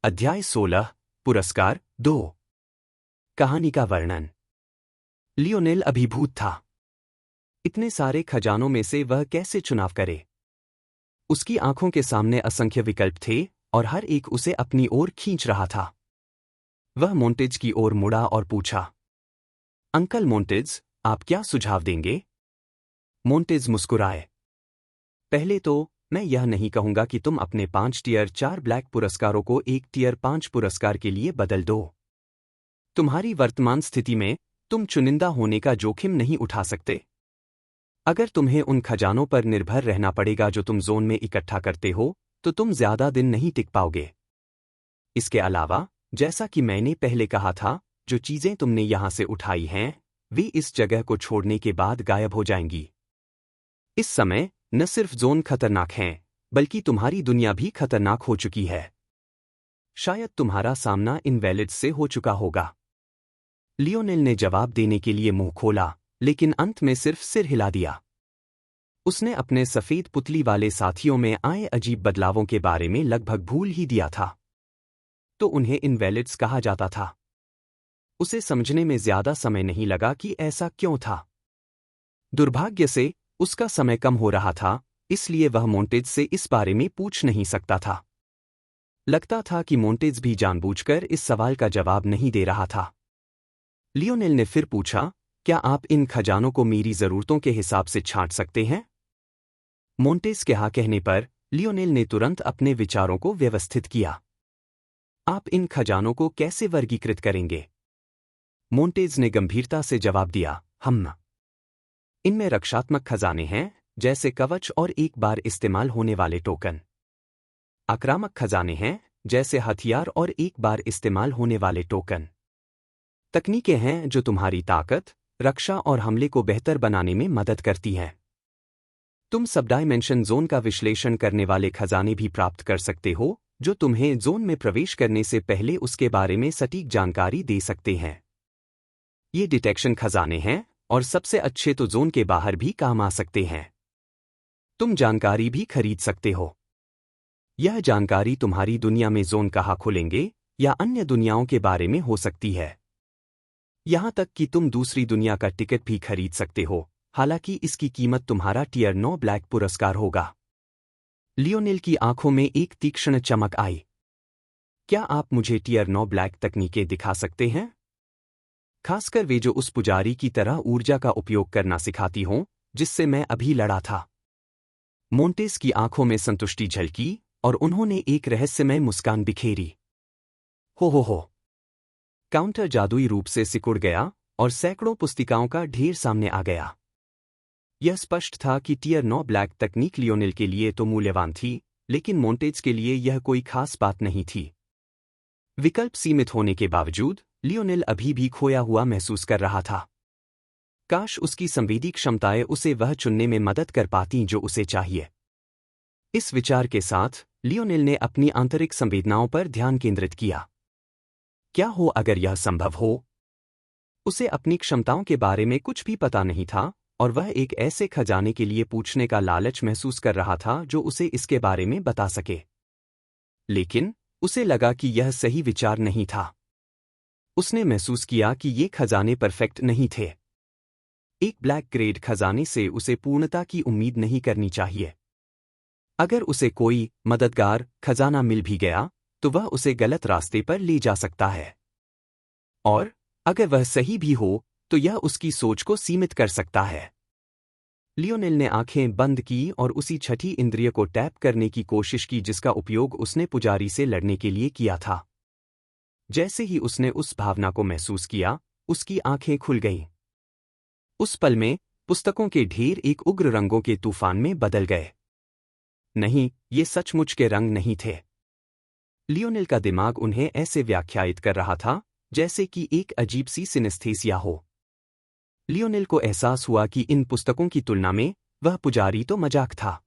अध्याय 16 पुरस्कार 2। कहानी का वर्णन। लियोनेल अभिभूत था। इतने सारे खजानों में से वह कैसे चुनाव करे? उसकी आंखों के सामने असंख्य विकल्प थे और हर एक उसे अपनी ओर खींच रहा था। वह मोंटेज की ओर मुड़ा और पूछा, अंकल मोंटेज, आप क्या सुझाव देंगे? मोंटेज मुस्कुराए। पहले तो मैं यह नहीं कहूंगा कि तुम अपने 5 टियर 4 ब्लैक पुरस्कारों को एक टियर 5 पुरस्कार के लिए बदल दो। तुम्हारी वर्तमान स्थिति में तुम चुनिंदा होने का जोखिम नहीं उठा सकते। अगर तुम्हें उन खजानों पर निर्भर रहना पड़ेगा जो तुम जोन में इकट्ठा करते हो, तो तुम ज्यादा दिन नहीं टिक पाओगे। इसके अलावा, जैसा कि मैंने पहले कहा था, जो चीजें तुमने यहां से उठाई हैं, वे इस जगह को छोड़ने के बाद गायब हो जाएंगी। इस समय न सिर्फ जोन खतरनाक हैं, बल्कि तुम्हारी दुनिया भी खतरनाक हो चुकी है। शायद तुम्हारा सामना इनवैलिड्स से हो चुका होगा। लियोनेल ने जवाब देने के लिए मुंह खोला, लेकिन अंत में सिर्फ सिर हिला दिया। उसने अपने सफेद पुतली वाले साथियों में आए अजीब बदलावों के बारे में लगभग भूल ही दिया था। तो उन्हें इनवैलिड्स कहा जाता था। उसे समझने में ज्यादा समय नहीं लगा कि ऐसा क्यों था। दुर्भाग्य से उसका समय कम हो रहा था, इसलिए वह मोंटेज से इस बारे में पूछ नहीं सकता था। लगता था कि मोंटेज भी जानबूझकर इस सवाल का जवाब नहीं दे रहा था। लियोनेल ने फिर पूछा, क्या आप इन खजानों को मेरी जरूरतों के हिसाब से छांट सकते हैं? मोंटेज के हाँ कहने पर लियोनेल ने तुरंत अपने विचारों को व्यवस्थित किया। आप इन खजानों को कैसे वर्गीकृत करेंगे? मोंटेज ने गंभीरता से जवाब दिया, हम इनमें रक्षात्मक खजाने हैं, जैसे कवच और एक बार इस्तेमाल होने वाले टोकन। आक्रामक खजाने हैं, जैसे हथियार और एक बार इस्तेमाल होने वाले टोकन। तकनीकें हैं जो तुम्हारी ताकत, रक्षा और हमले को बेहतर बनाने में मदद करती हैं। तुम सब डायमेंशन जोन का विश्लेषण करने वाले खजाने भी प्राप्त कर सकते हो, जो तुम्हें जोन में प्रवेश करने से पहले उसके बारे में सटीक जानकारी दे सकते हैं। ये डिटेक्शन खजाने हैं, और सबसे अच्छे तो जोन के बाहर भी काम आ सकते हैं। तुम जानकारी भी खरीद सकते हो। यह जानकारी तुम्हारी दुनिया में जोन कहाँ खुलेंगे या अन्य दुनियाओं के बारे में हो सकती है। यहां तक कि तुम दूसरी दुनिया का टिकट भी खरीद सकते हो, हालांकि इसकी कीमत तुम्हारा टियर 9 ब्लैक पुरस्कार होगा। लियोनेल की आंखों में एक तीक्ष्ण चमक आई। क्या आप मुझे टियर 9 ब्लैक तकनीकें दिखा सकते हैं? खासकर वे जो उस पुजारी की तरह ऊर्जा का उपयोग करना सिखाती हों, जिससे मैं अभी लड़ा था। मोंटेज की आंखों में संतुष्टि झलकी और उन्होंने एक रहस्यमय मुस्कान बिखेरी। हो। काउंटर जादुई रूप से सिकुड़ गया और सैकड़ों पुस्तिकाओं का ढेर सामने आ गया। यह स्पष्ट था कि टियर 9 ब्लैक तकनीक लियोनेल के लिए तो मूल्यवान थी, लेकिन मोंटेज के लिए यह कोई खास बात नहीं थी। विकल्प सीमित होने के बावजूद लियोनेल अभी भी खोया हुआ महसूस कर रहा था। काश उसकी संवेदी क्षमताएं उसे वह चुनने में मदद कर पातीं जो उसे चाहिए। इस विचार के साथ लियोनेल ने अपनी आंतरिक संवेदनाओं पर ध्यान केंद्रित किया। क्या हो अगर यह संभव हो? उसे अपनी क्षमताओं के बारे में कुछ भी पता नहीं था, और वह एक ऐसे खजाने के लिए पूछने का लालच महसूस कर रहा था जो उसे इसके बारे में बता सके। लेकिन उसे लगा कि यह सही विचार नहीं था। उसने महसूस किया कि ये खजाने परफेक्ट नहीं थे। एक ब्लैक ग्रेड खजाने से उसे पूर्णता की उम्मीद नहीं करनी चाहिए। अगर उसे कोई मददगार खजाना मिल भी गया, तो वह उसे गलत रास्ते पर ले जा सकता है। और अगर वह सही भी हो, तो यह उसकी सोच को सीमित कर सकता है। लियोनेल ने आंखें बंद की और उसी छठी इंद्रिय को टैप करने की कोशिश की जिसका उपयोग उसने पुजारी से लड़ने के लिए किया था। जैसे ही उसने उस भावना को महसूस किया, उसकी आंखें खुल गईं। उस पल में पुस्तकों के ढेर एक उग्र रंगों के तूफान में बदल गए। नहीं, ये सचमुच के रंग नहीं थे। लियोनेल का दिमाग उन्हें ऐसे व्याख्यायित कर रहा था जैसे कि एक अजीब सी सिनेस्थेसिया हो। लियोनेल को एहसास हुआ कि इन पुस्तकों की तुलना में वह पुजारी तो मजाक था।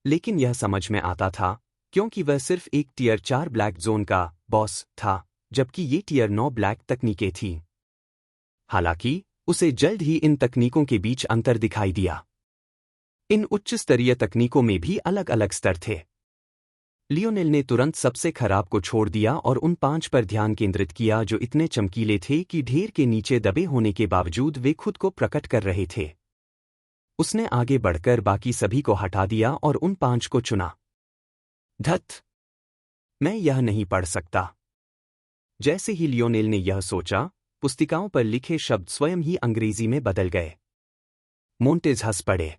लेकिन यह समझ में आता था, क्योंकि वह सिर्फ एक टियर 4 ब्लैक जोन का बॉस था, जबकि ये टियर 9 ब्लैक तकनीकें थीं। हालांकि उसे जल्द ही इन तकनीकों के बीच अंतर दिखाई दिया। इन उच्च स्तरीय तकनीकों में भी अलग अलग स्तर थे। लियोनेल ने तुरंत सबसे खराब को छोड़ दिया और उन 5 पर ध्यान केंद्रित किया जो इतने चमकीले थे कि ढेर के नीचे दबे होने के बावजूद वे खुद को प्रकट कर रहे थे। उसने आगे बढ़कर बाकी सभी को हटा दिया और उन 5 को चुना। धत! मैं यह नहीं पढ़ सकता। जैसे ही लियोनेल ने यह सोचा, पुस्तिकाओं पर लिखे शब्द स्वयं ही अंग्रेजी में बदल गए। मोंटेज हंस पड़े।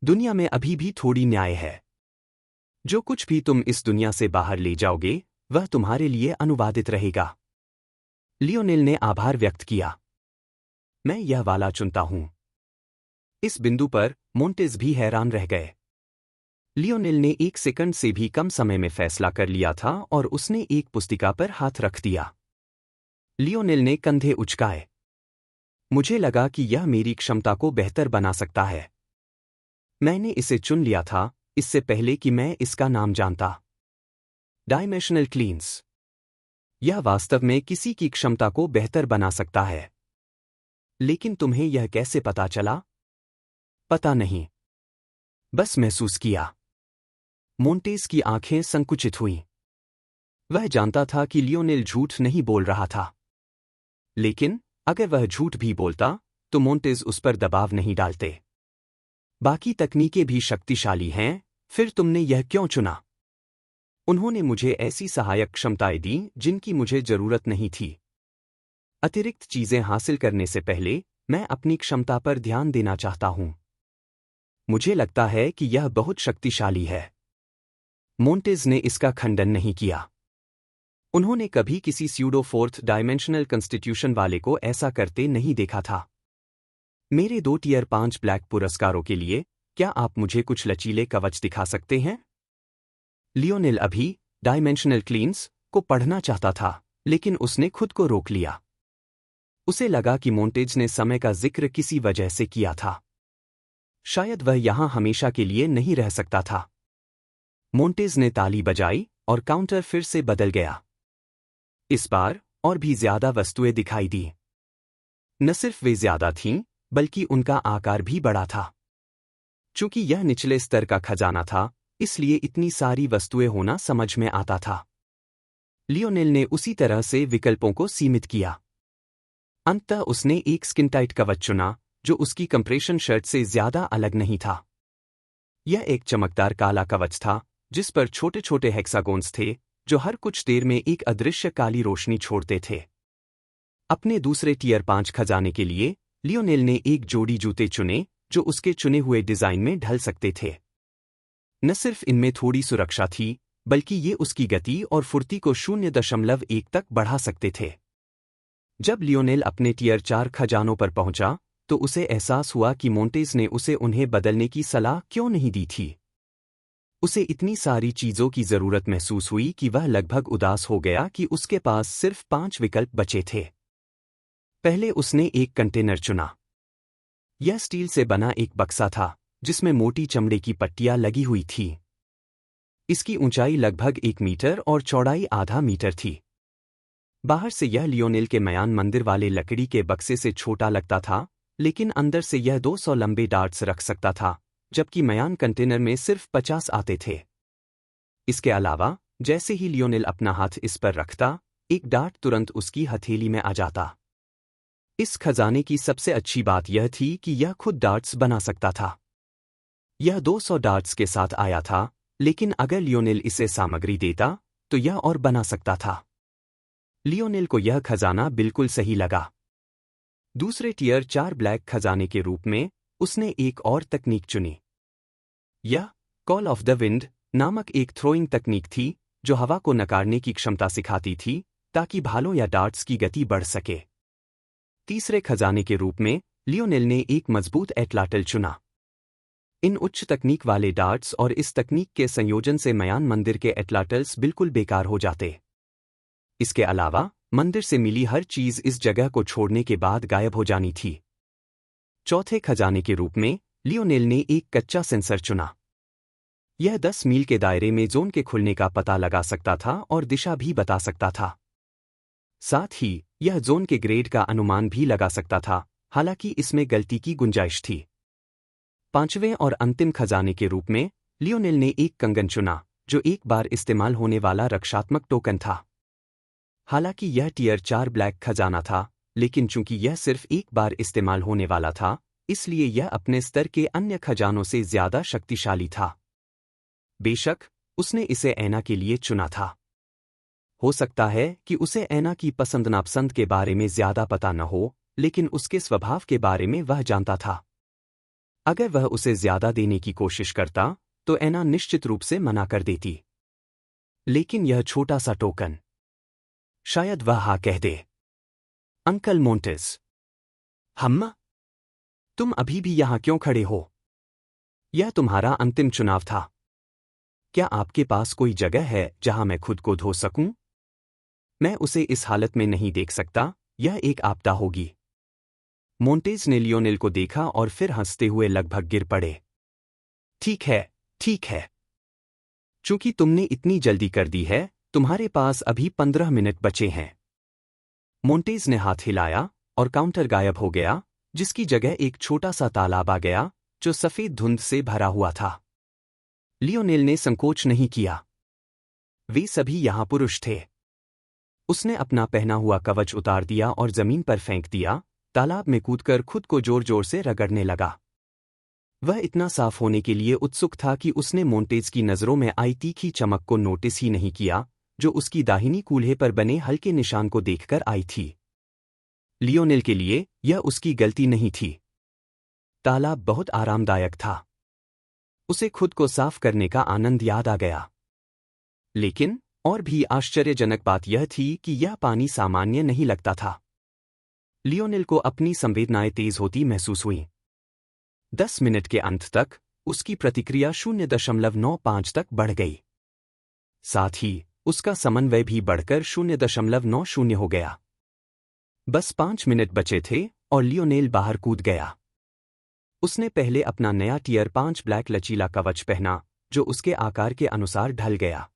दुनिया में अभी भी थोड़ी न्याय है। जो कुछ भी तुम इस दुनिया से बाहर ले जाओगे, वह तुम्हारे लिए अनुवादित रहेगा। लियोनेल ने आभार व्यक्त किया। मैं यह वाला चुनता हूं। इस बिंदु पर मोंटेज भी हैरान रह गए। लियोनेल ने 1 सेकंड से भी कम समय में फैसला कर लिया था और उसने एक पुस्तिका पर हाथ रख दिया। लियोनेल ने कंधे उचकाए। मुझे लगा कि यह मेरी क्षमता को बेहतर बना सकता है। मैंने इसे चुन लिया था, इससे पहले कि मैं इसका नाम जानता। डायमेंशनल क्लींस। यह वास्तव में किसी की क्षमता को बेहतर बना सकता है। लेकिन तुम्हें यह कैसे पता चला? पता नहीं। बस महसूस किया। मोंटेज की आंखें संकुचित हुईं। वह जानता था कि लियोनेल झूठ नहीं बोल रहा था। लेकिन अगर वह झूठ भी बोलता, तो मोंटेज उस पर दबाव नहीं डालते। बाकी तकनीकें भी शक्तिशाली हैं, फिर तुमने यह क्यों चुना? उन्होंने मुझे ऐसी सहायक क्षमताएं दी जिनकी मुझे जरूरत नहीं थी। अतिरिक्त चीजें हासिल करने से पहले मैं अपनी क्षमता पर ध्यान देना चाहता हूं। मुझे लगता है कि यह बहुत शक्तिशाली है। मोंटेज ने इसका खंडन नहीं किया। उन्होंने कभी किसी स्यूडो फोर्थ डायमेंशनल कंस्टिट्यूशन वाले को ऐसा करते नहीं देखा था। मेरे 2 टियर 5 ब्लैक पुरस्कारों के लिए क्या आप मुझे कुछ लचीले कवच दिखा सकते हैं? लियोनेल अभी डायमेंशनल क्लींस को पढ़ना चाहता था, लेकिन उसने खुद को रोक लिया। उसे लगा कि मोंटेज ने समय का जिक्र किसी वजह से किया था। शायद वह यहां हमेशा के लिए नहीं रह सकता था। मोंटेज ने ताली बजाई और काउंटर फिर से बदल गया। इस बार और भी ज्यादा वस्तुएं दिखाई दी। न सिर्फ वे ज्यादा थीं, बल्कि उनका आकार भी बड़ा था। चूंकि यह निचले स्तर का खजाना था, इसलिए इतनी सारी वस्तुएं होना समझ में आता था। लियोनेल ने उसी तरह से विकल्पों को सीमित किया। अंततः उसने एक स्किन टाइट कवच चुना, जो उसकी कंप्रेशन शर्ट से ज्यादा अलग नहीं था। यह एक चमकदार काला कवच था, जिस पर छोटे छोटे हेक्सागोन्स थे, जो हर कुछ देर में एक अदृश्य काली रोशनी छोड़ते थे। अपने दूसरे टियर 5 खजाने के लिए लियोनेल ने एक जोड़ी जूते चुने, जो उसके चुने हुए डिजाइन में ढल सकते थे। न सिर्फ इनमें थोड़ी सुरक्षा थी, बल्कि ये उसकी गति और फुर्ती को 0.1 तक बढ़ा सकते थे। जब लियोनेल अपने टियर 4 खजानों पर पहुंचा, तो उसे एहसास हुआ कि मोंटेज ने उसे उन्हें बदलने की सलाह क्यों नहीं दी थी। उसे इतनी सारी चीजों की जरूरत महसूस हुई कि वह लगभग उदास हो गया कि उसके पास सिर्फ 5 विकल्प बचे थे। पहले उसने एक कंटेनर चुना। यह स्टील से बना एक बक्सा था, जिसमें मोटी चमड़े की पट्टियां लगी हुई थी। इसकी ऊंचाई लगभग 1 मीटर और चौड़ाई आधा मीटर थी। बाहर से यह लियोनेल के मयान मंदिर वाले लकड़ी के बक्से से छोटा लगता था, लेकिन अंदर से यह 200 लंबे डार्ट्स रख सकता था, जबकि मयान कंटेनर में सिर्फ 50 आते थे। इसके अलावा, जैसे ही लियोनेल अपना हाथ इस पर रखता, एक डार्ट तुरंत उसकी हथेली में आ जाता। इस खजाने की सबसे अच्छी बात यह थी कि यह खुद डार्ट्स बना सकता था। यह 200 डार्ट्स के साथ आया था, लेकिन अगर लियोनेल इसे सामग्री देता, तो यह और बना सकता था। लियोनेल को यह खजाना बिल्कुल सही लगा। दूसरे टियर 4 ब्लैक खजाने के रूप में उसने एक और तकनीक चुनी। यह कॉल ऑफ द विंड नामक एक थ्रोइंग तकनीक थी, जो हवा को नकारने की क्षमता सिखाती थी, ताकि भालों या डार्ट्स की गति बढ़ सके। तीसरे खजाने के रूप में लियोनेल ने एक मजबूत एटलाटल चुना। इन उच्च तकनीक वाले डार्ट्स और इस तकनीक के संयोजन से मयान मंदिर के एटलाटल्स बिल्कुल बेकार हो जाते। इसके अलावा मंदिर से मिली हर चीज इस जगह को छोड़ने के बाद गायब हो जानी थी। चौथे खजाने के रूप में लियोनेल ने एक कच्चा सेंसर चुना। यह 10 मील के दायरे में जोन के खुलने का पता लगा सकता था और दिशा भी बता सकता था। साथ ही यह जोन के ग्रेड का अनुमान भी लगा सकता था, हालांकि इसमें गलती की गुंजाइश थी। पांचवें और अंतिम खजाने के रूप में लियोनेल ने एक कंगन चुना, जो एक बार इस्तेमाल होने वाला रक्षात्मक टोकन था। हालांकि यह टियर 4 ब्लैक खजाना था, लेकिन चूंकि यह सिर्फ एक बार इस्तेमाल होने वाला था, इसलिए यह अपने स्तर के अन्य खजानों से ज्यादा शक्तिशाली था। बेशक, उसने इसे ऐना के लिए चुना था। हो सकता है कि उसे ऐना की पसंद नापसंद के बारे में ज्यादा पता न हो, लेकिन उसके स्वभाव के बारे में वह जानता था। अगर वह उसे ज्यादा देने की कोशिश करता, तो ऐना निश्चित रूप से मना कर देती। लेकिन यह छोटा सा टोकन, शायद वह हाँ कह दे। अंकल मोंटेज, हम्मा, तुम अभी भी यहां क्यों खड़े हो? यह तुम्हारा अंतिम चुनाव था। क्या आपके पास कोई जगह है जहां मैं खुद को धो सकूं? मैं उसे इस हालत में नहीं देख सकता, यह एक आपदा होगी। मोंटेज ने लियोनेल को देखा और फिर हंसते हुए लगभग गिर पड़े। ठीक है, ठीक है। चूंकि तुमने इतनी जल्दी कर दी है, तुम्हारे पास अभी 15 मिनट बचे हैं। मोंटेज ने हाथ हिलाया और काउंटर गायब हो गया, जिसकी जगह एक छोटा सा तालाब आ गया, जो सफेद धुंध से भरा हुआ था। लियोनेल ने संकोच नहीं किया। वे सभी यहां पुरुष थे। उसने अपना पहना हुआ कवच उतार दिया और जमीन पर फेंक दिया, तालाब में कूदकर खुद को जोर जोर से रगड़ने लगा। वह इतना साफ होने के लिए उत्सुक था कि उसने मोंटेज की नजरों में आई तीखी चमक को नोटिस ही नहीं किया, जो उसकी दाहिनी कूल्हे पर बने हल्के निशान को देखकर आई थी। लियोनेल के लिए यह उसकी गलती नहीं थी। तालाब बहुत आरामदायक था। उसे खुद को साफ करने का आनंद याद आ गया। लेकिन और भी आश्चर्यजनक बात यह थी कि यह पानी सामान्य नहीं लगता था। लियोनेल को अपनी संवेदनाएं तेज होती महसूस हुईं। 10 मिनट के अंत तक उसकी प्रतिक्रिया 0.95 तक बढ़ गई। साथ ही उसका समन्वय भी बढ़कर 0.90 हो गया। बस 5 मिनट बचे थे और लियोनेल बाहर कूद गया। उसने पहले अपना नया टियर 5 ब्लैक लचीला कवच पहना, जो उसके आकार के अनुसार ढल गया।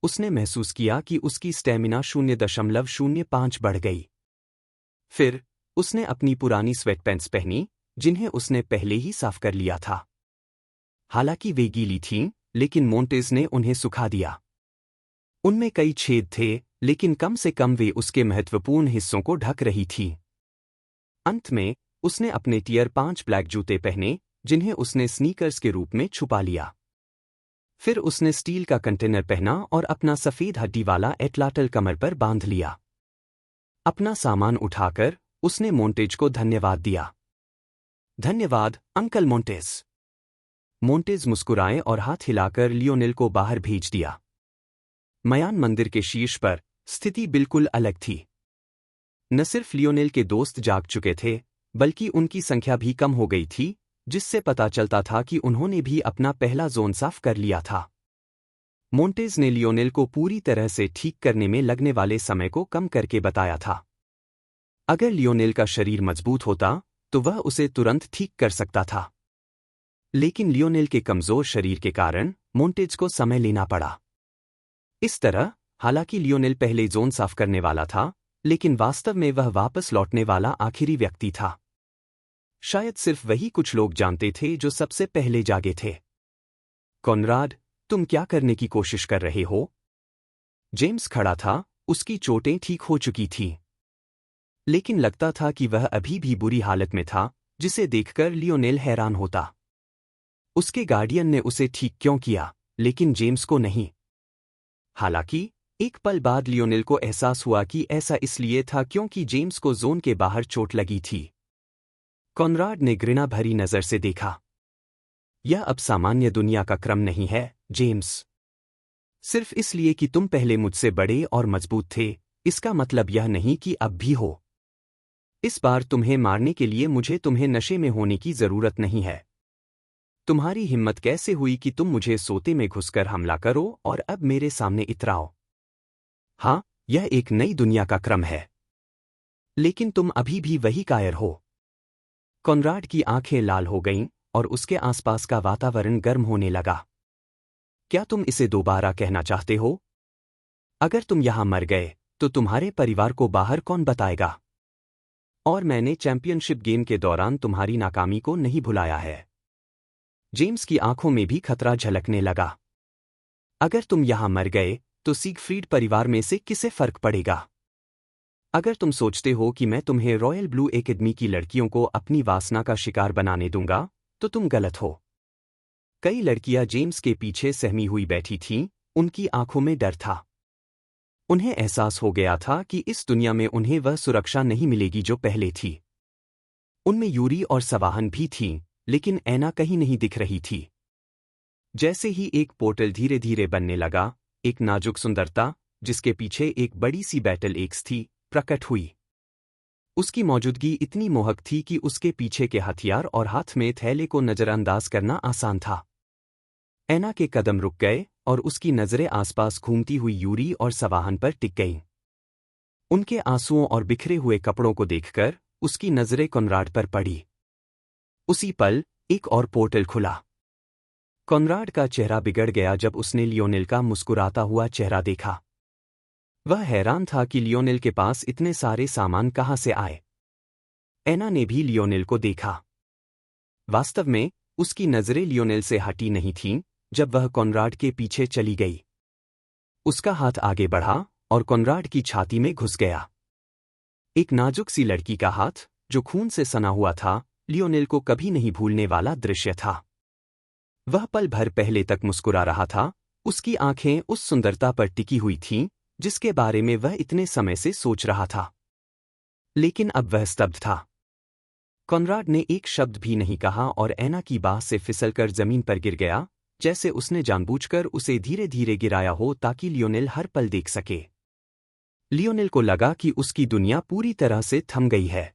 उसने महसूस किया कि उसकी स्टैमिना 0.05 बढ़ गई। फिर उसने अपनी पुरानी स्वेटपैंट्स पहनी, जिन्हें उसने पहले ही साफ कर लिया था। हालांकि वे गीली थीं, लेकिन मोंटेज ने उन्हें सुखा दिया। उनमें कई छेद थे, लेकिन कम से कम वे उसके महत्वपूर्ण हिस्सों को ढक रही थीं। अंत में उसने अपने टियर 5 ब्लैक जूते पहने, जिन्हें उसने स्नीकर्स के रूप में छुपा लिया। फिर उसने स्टील का कंटेनर पहना और अपना सफेद हड्डी वाला एटलाटल कमर पर बांध लिया। अपना सामान उठाकर उसने मोंटेज को धन्यवाद दिया। धन्यवाद, अंकल मोंटेज। मोंटेज मुस्कुराए और हाथ हिलाकर लियोनेल को बाहर भेज दिया। मयान मंदिर के शीर्ष पर स्थिति बिल्कुल अलग थी। न सिर्फ लियोनेल के दोस्त जाग चुके थे, बल्कि उनकी संख्या भी कम हो गई थी, जिससे पता चलता था कि उन्होंने भी अपना पहला जोन साफ कर लिया था। मोंटेज ने लियोनेल को पूरी तरह से ठीक करने में लगने वाले समय को कम करके बताया था। अगर लियोनेल का शरीर मजबूत होता, तो वह उसे तुरंत ठीक कर सकता था। लेकिन लियोनेल के कमजोर शरीर के कारण मोंटेज को समय लेना पड़ा। इस तरह, हालांकि लियोनेल पहले जोन साफ करने वाला था, लेकिन वास्तव में वह वापस लौटने वाला आखिरी व्यक्ति था। शायद सिर्फ वही कुछ लोग जानते थे जो सबसे पहले जागे थे। कॉनराड, तुम क्या करने की कोशिश कर रहे हो? जेम्स खड़ा था, उसकी चोटें ठीक हो चुकी थीं। लेकिन लगता था कि वह अभी भी बुरी हालत में था, जिसे देखकर लियोनेल हैरान होता। उसके गार्डियन ने उसे ठीक क्यों किया, लेकिन जेम्स को नहीं? हालांकि एक पल बाद लियोनेल को एहसास हुआ कि ऐसा इसलिए था क्योंकि जेम्स को जोन के बाहर चोट लगी थी। कॉनराड ने घृणा भरी नजर से देखा। यह अब सामान्य दुनिया का क्रम नहीं है, जेम्स। सिर्फ इसलिए कि तुम पहले मुझसे बड़े और मजबूत थे, इसका मतलब यह नहीं कि अब भी हो। इस बार तुम्हें मारने के लिए मुझे तुम्हें नशे में होने की जरूरत नहीं है। तुम्हारी हिम्मत कैसे हुई कि तुम मुझे सोते में घुसकर हमला करो और अब मेरे सामने इतराओ? हाँ, यह एक नई दुनिया का क्रम है। लेकिन तुम अभी भी वही कायर हो। कॉनराड की आंखें लाल हो गईं और उसके आसपास का वातावरण गर्म होने लगा। क्या तुम इसे दोबारा कहना चाहते हो? अगर तुम यहां मर गए, तो तुम्हारे परिवार को बाहर कौन बताएगा? और मैंने चैंपियनशिप गेम के दौरान तुम्हारी नाकामी को नहीं भुलाया है। जेम्स की आंखों में भी खतरा झलकने लगा। अगर तुम यहां मर गए तो सीगफ्रीड परिवार में से किसे फर्क पड़ेगा? अगर तुम सोचते हो कि मैं तुम्हें रॉयल ब्लू एकेडमी की लड़कियों को अपनी वासना का शिकार बनाने दूंगा, तो तुम गलत हो। कई लड़कियां जेम्स के पीछे सहमी हुई बैठी थीं, उनकी आंखों में डर था। उन्हें एहसास हो गया था कि इस दुनिया में उन्हें वह सुरक्षा नहीं मिलेगी जो पहले थी। उनमें यूरी और सवाहन भी थीं, लेकिन ऐना कहीं नहीं दिख रही थी। जैसे ही एक पोर्टल धीरे धीरे बनने लगा, एक नाजुक सुंदरता, जिसके पीछे एक बड़ी सी बैटल एक्स थी, प्रकट हुई। उसकी मौजूदगी इतनी मोहक थी कि उसके पीछे के हथियार और हाथ में थैले को नजरअंदाज करना आसान था। ऐना के कदम रुक गए और उसकी नजरें आसपास घूमती हुई यूरी और सवाहन पर टिक गईं। उनके आंसुओं और बिखरे हुए कपड़ों को देखकर उसकी नजरें कॉनराड पर पड़ी। उसी पल एक और पोर्टल खुला। कॉनराड का चेहरा बिगड़ गया जब उसने लियोनेल का मुस्कुराता हुआ चेहरा देखा। वह हैरान था कि लियोनेल के पास इतने सारे सामान कहां से आए। ऐना ने भी लियोनेल को देखा। वास्तव में उसकी नजरें लियोनेल से हटी नहीं थीं जब वह कॉनराड के पीछे चली गई। उसका हाथ आगे बढ़ा और कॉनराड की छाती में घुस गया। एक नाजुक सी लड़की का हाथ, जो खून से सना हुआ था, लियोनेल को कभी नहीं भूलने वाला दृश्य था। वह पल भर पहले तक मुस्कुरा रहा था, उसकी आंखें उस सुंदरता पर टिकी हुई थीं जिसके बारे में वह इतने समय से सोच रहा था। लेकिन अब वह स्तब्ध था। कॉनराड ने एक शब्द भी नहीं कहा और ऐना की बाह से फिसलकर जमीन पर गिर गया, जैसे उसने जानबूझकर उसे धीरे धीरे गिराया हो ताकि लियोनेल हर पल देख सके। लियोनेल को लगा कि उसकी दुनिया पूरी तरह से थम गई है।